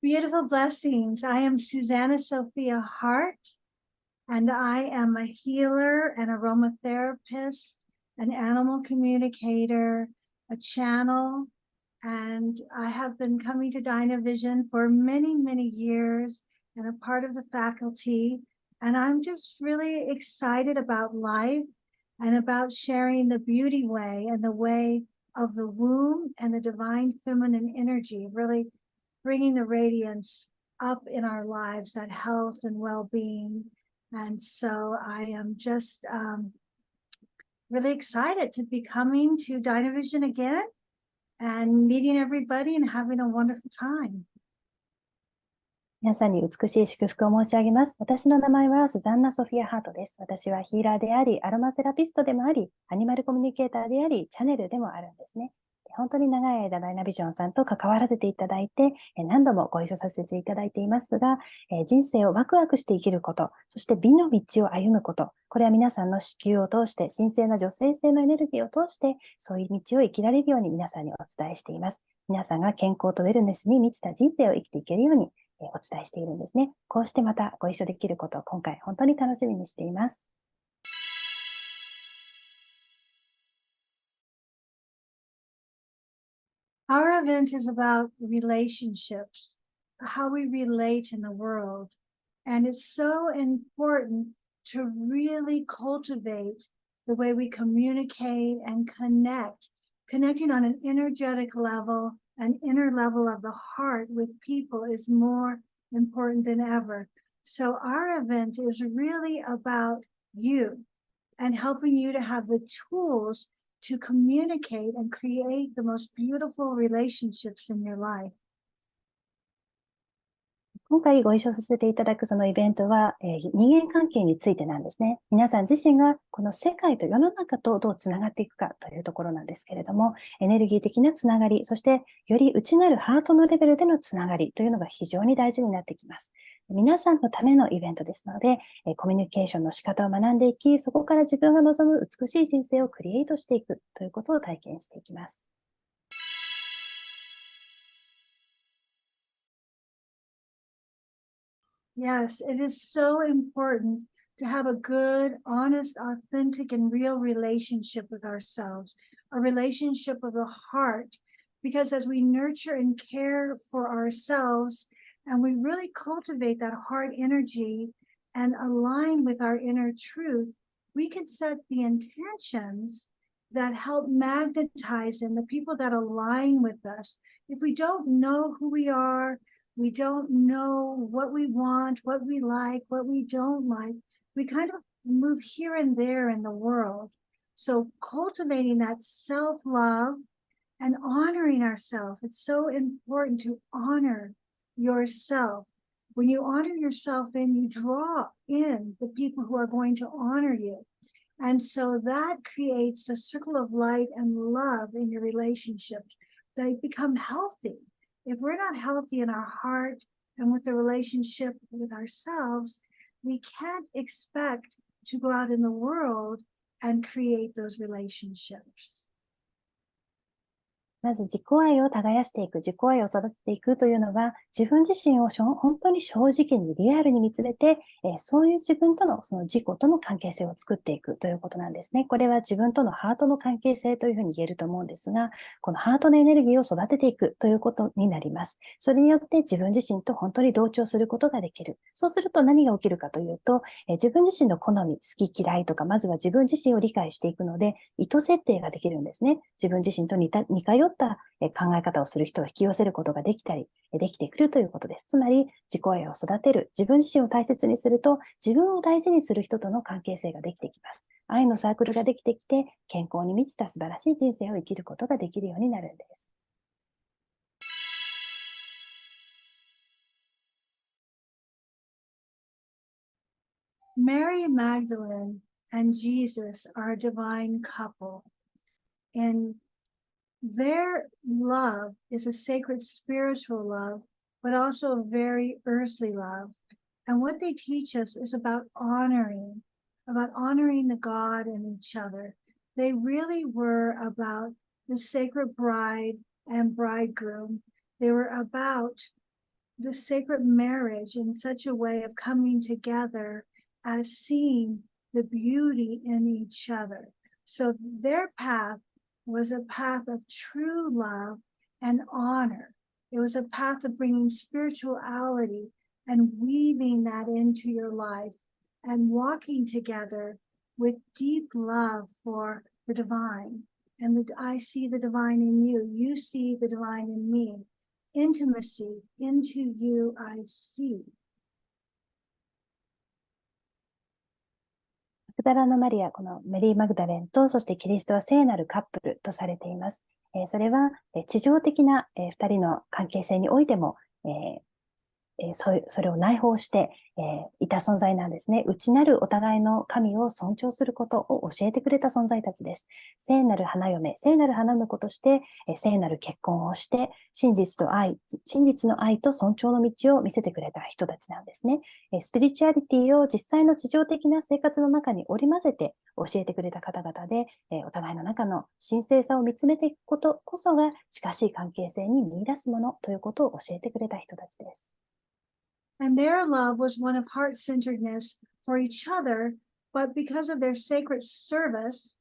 Beautiful blessings. I am Susanna Sophia Hart, and I am a healer, an aromatherapist, an animal communicator, a channel, and I have been coming to Dynavision for many, many years and a part of the faculty. And I'm just really excited about life and about sharing the beauty way and the way of the womb and the divine feminine energy, really bringing the radiance up in our lives, that health and well-being. And so I am just really excited to be coming to Dynavision again and meeting everybody and having a wonderful time. 皆さんに美しい祝福を申し上げます。私の名前はスザンナ・ソフィア・ハートです。私はヒーラーであり、アロマセラピストでもあり、アニマルコミュニケーターであり、チャネルでもあるんですね。本当に長い間ダイナビジョンさんと関わらせていただいて、何度もご一緒させていただいていますが、人生をワクワクして生きること、そして美の道を歩むこと、これは皆さんの子宮を通して、神聖な女性性のエネルギーを通して、そういう道を生きられるように皆さんにお伝えしています。皆さんが健康とウェルネスに満ちた人生を生きていけるようにお伝えしているんですね。こうしてまたご一緒できることを今回本当に楽しみにしています。Our event is about relationships, how we relate in the world. And it's so important to really cultivate the way we communicate and connect, connecting on an energetic level, an inner level of the heart with people is more important than ever. So our event is really about you and helping you to have the tools to communicate and create the most beautiful relationships in your life. 今回ご一緒させていただくそのイベントは、人間関係についてなんですね。皆さん自身がこの世界と世の中とどうつながっていくかというところなんですけれども、エネルギー的なつながり、そしてより内なるハートのレベルでのつながりというのが非常に大事になってきます。皆さんのためのイベントですので、コミュニケーションの仕方を学んでいき、そこから自分が望む美しい人生をクリエイトしていくということを体験していきます。Yes, it is so important to have a good, honest, authentic, and real relationship with ourselves, a relationship of the heart, because as we nurture and care for ourselves, and we really cultivate that heart energy and align with our inner truth, we can set the intentions that help magnetize in the people that align with us. If we don't know who we are, we don't know what we want, what we like, what we don't like. We kind of move here and there in the world. So cultivating that self-love and honoring ourselves. It's so important to honor yourself. When you honor yourself, then you draw in the people who are going to honor you. And so that creates a circle of light and love in your relationships. They become healthy. If we're not healthy in our heart and with the relationship with ourselves, we can't expect to go out in the world and create those relationships. まず自己愛を耕していく、自己愛を育てていくというのは、自分自身を本当に正直にリアルに見つめて、そういう自分とのその自己との関係性を作っていくということなんですね。これは自分とのハートの関係性というふうに言えると思うんですが、このハートのエネルギーを育てていくということになります。それによって自分自身と本当に同調することができる。そうすると何が起きるかというと、自分自身の好み、好き嫌いとか、まずは自分自身を理解していくので、意図設定ができるんですね。自分自身と似通った考え方をする人を引き寄せることができたり、できてくるということです。つまり、自己愛を育てる、自分自身を大切にすると、自分を大事にする人との関係性ができてきます。愛のサークルができてきて、健康に満ちた素晴らしい人生を生きることができるようになるんです。Mary Magdalene and Jesus are a divine couple. And their love is a sacred spiritual love, but also a very earthly love. And what they teach us is about honoring the God in each other. They really were about the sacred bride and bridegroom. They were about the sacred marriage in such a way of coming together as seeing the beauty in each other. So their path was a path of true love and honor. It was a path of bringing spirituality and weaving that into your life and walking together with deep love for the divine. And I see the divine in you. You see the divine in me. Intimacy into you I see. マグダラのマリア、このメリー・マグダレンと、そしてキリストは聖なるカップルとされています。それは地上的な2人の関係性においても、それを内包して、いた存在なんですね。内なるお互いの神を尊重することを教えてくれた存在たちです。聖なる花嫁、聖なる花婿として、聖なる結婚をして、真実の愛と尊重の道を見せてくれた人たちなんですね。スピリチュアリティを実際の地上的な生活の中に織り交ぜて教えてくれた方々で、お互いの中の神聖さを見つめていくことこそが近しい関係性に見出すものということを教えてくれた人たちです。And their love was one of heart-centeredness for each other, but because of their sacred service,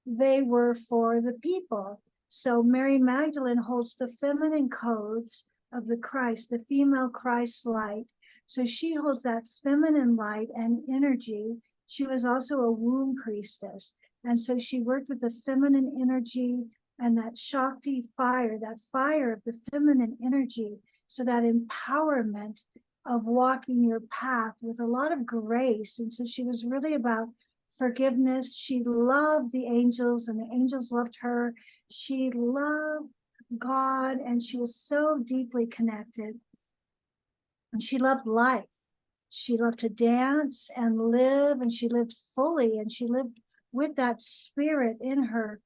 they were for the people. So Mary Magdalene holds the feminine codes of the Christ, the female Christ light. So she holds that feminine light and energy. She was also a womb priestess. And so she worked with the feminine energy and that Shakti fire, that fire of the feminine energy. So that empowerment of walking your path with a lot of grace. And so she was really about forgiveness. She loved the angels and the angels loved her. She loved God and she was so deeply connected. And she loved life. She loved to dance and live, and she lived fully, and she lived with that spirit in her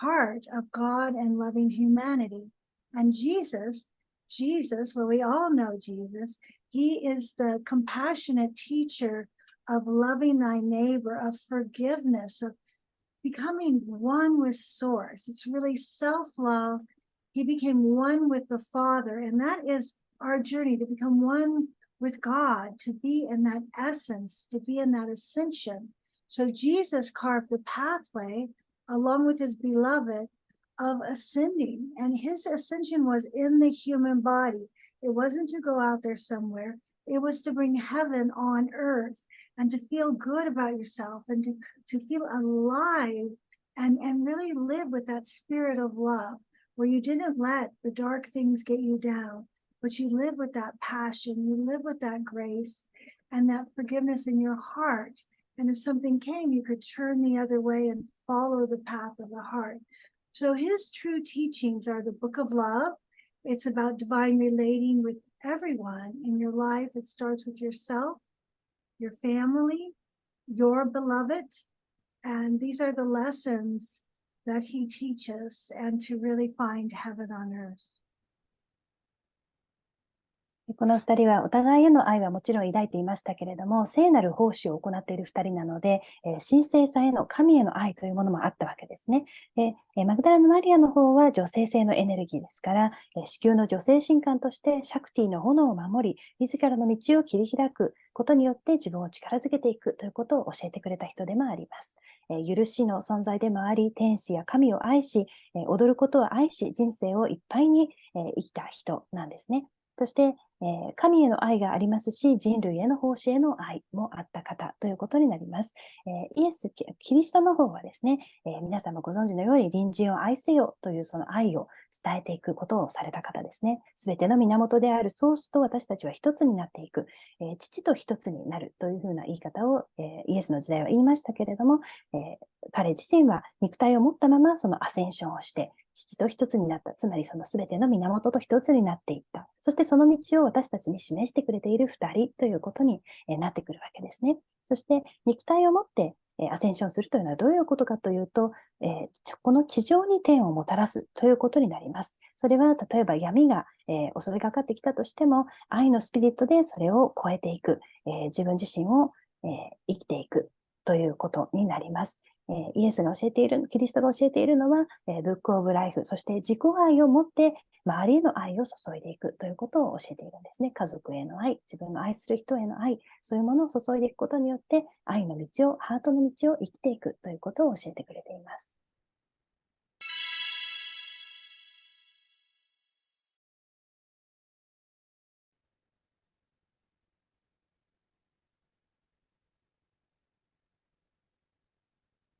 heart of God and loving humanity. And Jesus, well, we all know Jesus. He is the compassionate teacher of loving thy neighbor, of forgiveness, of becoming one with Source. It's really self-love. He became one with the Father, and that is our journey, to become one with God, to be in that essence, to be in that ascension. So Jesus carved the pathway along with his beloved of ascending, and his ascension was in the human body. It wasn't to go out there somewhere. It was to bring heaven on earth and to feel good about yourself and to feel alive and really live with that spirit of love where you didn't let the dark things get you down, but you live with that passion, you live with that grace and that forgiveness in your heart. And if something came, you could turn the other way and follow the path of the heart. So his true teachings are the book of love. It's about divine relating with everyone in your life. It starts with yourself, your family, your beloved. And these are the lessons that he teaches, and to really find heaven on earth. この2人はお互いへの愛はもちろん抱いていましたけれども、聖なる奉仕を行っている2人なので、神聖さへの神への愛というものもあったわけですね。でマグダラのマリアの方は女性性のエネルギーですから、子宮の女性神官としてシャクティの炎を守り、自らの道を切り開くことによって自分を力づけていくということを教えてくれた人でもあります。許しの存在でもあり、天使や神を愛し、踊ることを愛し、人生をいっぱいに生きた人なんですね。そして、神への愛がありますし、人類への奉仕への愛もあった方ということになります。キリストの方はですね、皆さんもご存知のように隣人を愛せよというその愛を伝えていくことをされた方ですね。すべての源であるソースと私たちは一つになっていく、父と一つになるというふうな言い方を、イエスの時代は言いましたけれども、彼自身は肉体を持ったままそのアセンションをして、父と一つになった。つまりその全ての源と一つになっていった。そしてその道を私たちに示してくれている2人ということになってくるわけですね。そして肉体を持ってアセンションするというのはどういうことかというと、この地上に天をもたらすということになります。それは例えば闇が襲いかかってきたとしても、愛のスピリットでそれを超えていく、自分自身を生きていくということになります。イエスが教えている、キリストが教えているのは、ブックオブライフ、そして自己愛を持って周りへの愛を注いでいくということを教えているんですね。家族への愛、自分の愛する人への愛、そういうものを注いでいくことによって、愛の道を、ハートの道を生きていくということを教えてくれています。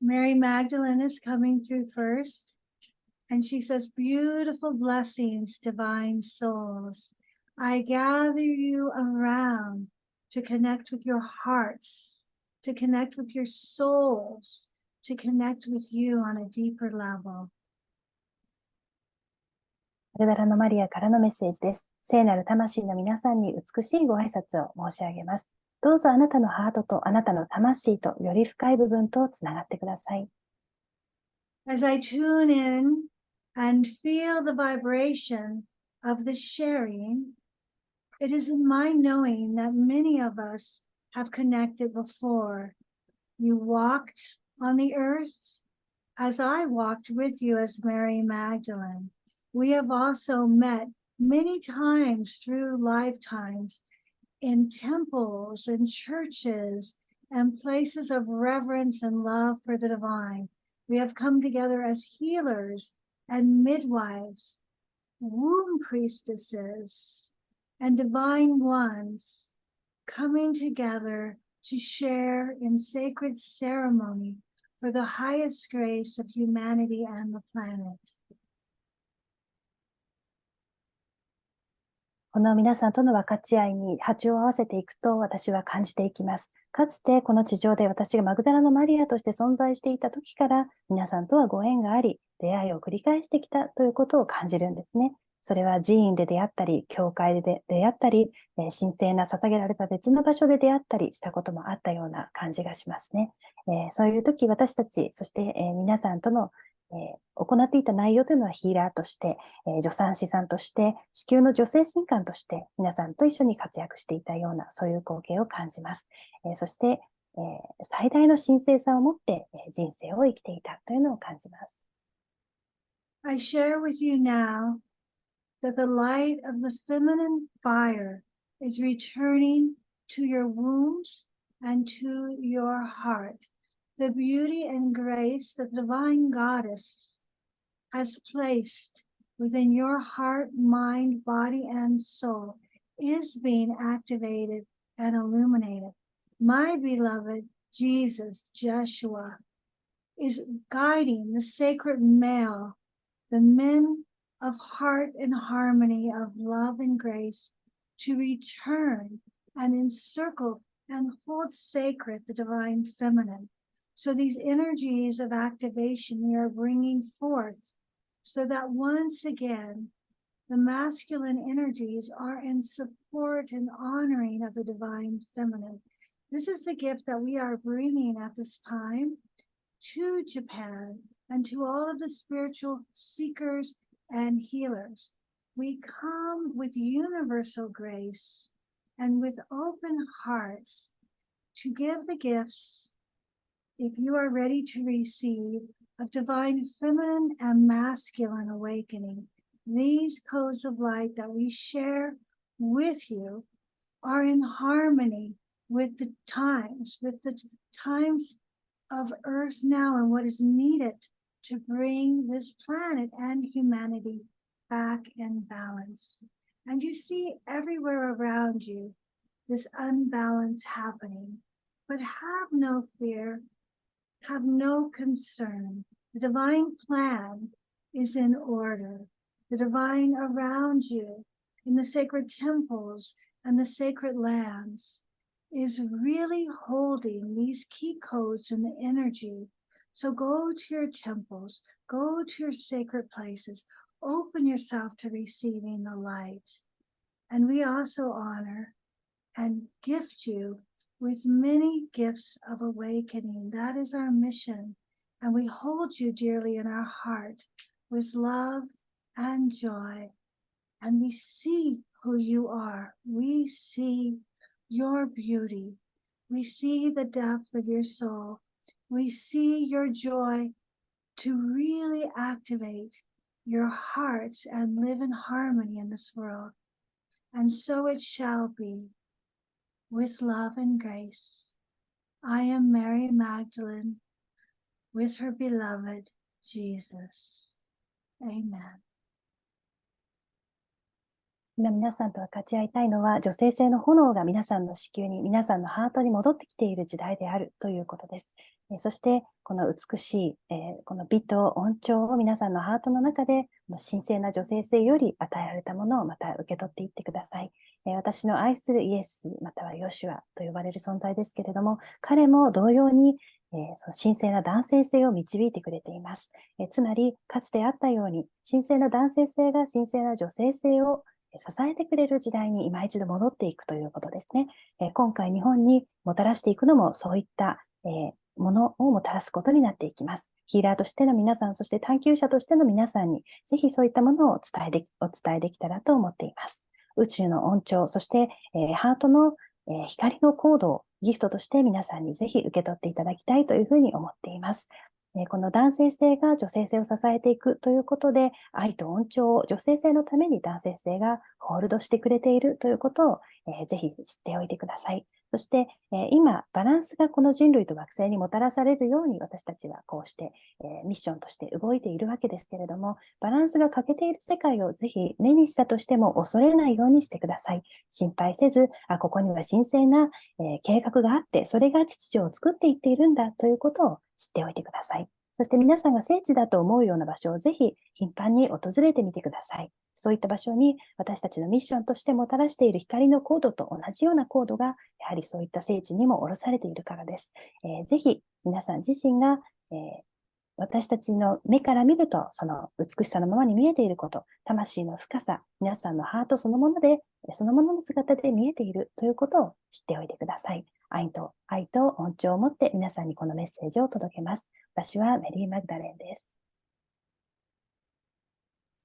Mary Magdalene is coming through first, and she says, "Beautiful blessings, divine souls. I gather you around to connect with your hearts, to connect with your souls, to connect with you on a deeper level." マグダラのマリアからのメッセージです。聖なる魂の皆さんに美しいご挨拶を申し上げます。どうぞあなたのハートとあなたの魂とより深い部分とつながってください。As I tune in and feel the vibration of the sharing, it is in my knowing that many of us have connected before. You walked on the earth as I walked with you as Mary Magdalene. We have also met many times through lifetimes in temples and churches and places of reverence and love for the divine. We have come together as healers and midwives, womb priestesses, and divine ones coming together to share in sacred ceremony for the highest grace of humanity and the planet. この皆さんとの分かち合いに波長を合わせていくと私は感じていきます。かつてこの地上で私がマグダラのマリアとして存在していた時から皆さんとはご縁があり、出会いを繰り返してきたということを感じるんですね。それは寺院で出会ったり、教会で出会ったり、神聖な捧げられた別の場所で出会ったりしたこともあったような感じがしますね。そういう時私たち、そして、皆さんとの行っていた内容というのはヒーラーとして、助産師さんとして、地球の女性神官として皆さんと一緒に活躍していたようなそういう光景を感じます。そして、最大の神聖さを持って、人生を生きていたというのを感じます。I share with you now that the light of the feminine fire is returning to your wombs and to your heart. The beauty and grace that the divine goddess has placed within your heart, mind, body, and soul is being activated and illuminated. My beloved Jesus, Joshua, is guiding the sacred male, the men of heart and harmony, of love and grace, to return and encircle and hold sacred the divine feminine. So these energies of activation we are bringing forth so that once again, the masculine energies are in support and honoring of the divine feminine. This is the gift that we are bringing at this time to Japan and to all of the spiritual seekers and healers. We come with universal grace and with open hearts to give the gifts, if you are ready to receive, of divine feminine and masculine awakening. These codes of light that we share with you are in harmony with the times of Earth now and what is needed to bring this planet and humanity back in balance. And you see everywhere around you this unbalance happening, but have no fear, have no concern. The divine plan is in order. The divine around you in the sacred temples and the sacred lands is really holding these key codes in the energy. So go to your temples, go to your sacred places, open yourself to receiving the light. And we also honor and gift you with many gifts of awakening. That is our mission. And we hold you dearly in our heart with love and joy. And we see who you are. We see your beauty. We see the depth of your soul. we see your joy to really activate your hearts and live in harmony in this world. And so it shall be, with love and grace. I am Mary Magdalene, with her beloved Jesus. Amen. 今皆さんと分かち合いたいのは、女性性の炎が皆さんの子宮に、皆さんのハートに戻ってきている時代であるということです。そして、この美しい、この美と恩寵を皆さんのハートの中で、神聖な女性性より与えられたものをまた受け取っていってください。私の愛するイエス、またはヨシュアと呼ばれる存在ですけれども、彼も同様に、その神聖な男性性を導いてくれています。つまり、かつてあったように、神聖な男性性が神聖な女性性を支えてくれる時代に今一度戻っていくということですね。今回日本にもたらしていくのもそういった、ものをもたらすことになっていきます。ヒーラーとしての皆さん、そして探求者としての皆さんに、ぜひそういったものをお伝えできたらと思っています。宇宙の恩寵、そして、ハートの、光のコードをギフトとして皆さんにぜひ受け取っていただきたいというふうに思っています。この男性性が女性性を支えていくということで、愛と恩寵を女性性のために男性性がホールドしてくれているということを、ぜひ知っておいてください。そして、今、バランスがこの人類と惑星にもたらされるように私たちはこうして、ミッションとして動いているわけですけれども、バランスが欠けている世界をぜひ目にしたとしても恐れないようにしてください。心配せず、ここには神聖な、計画があって、それが秩序を作っていっているんだということを知っておいてください。そして皆さんが聖地だと思うような場所をぜひ頻繁に訪れてみてください。そういった場所に私たちのミッションとしてもたらしている光のコードと同じようなコードがやはりそういった聖地にも下ろされているからです。ぜひ皆さん自身が、私たちの目から見るとその美しさのままに見えていること、魂の深さ、皆さんのハートそのもので、そのものの姿で見えているということを知っておいてください。愛と恩寵を持って皆さんにこのメッセージを届けます。私はメリー・マグダレンです。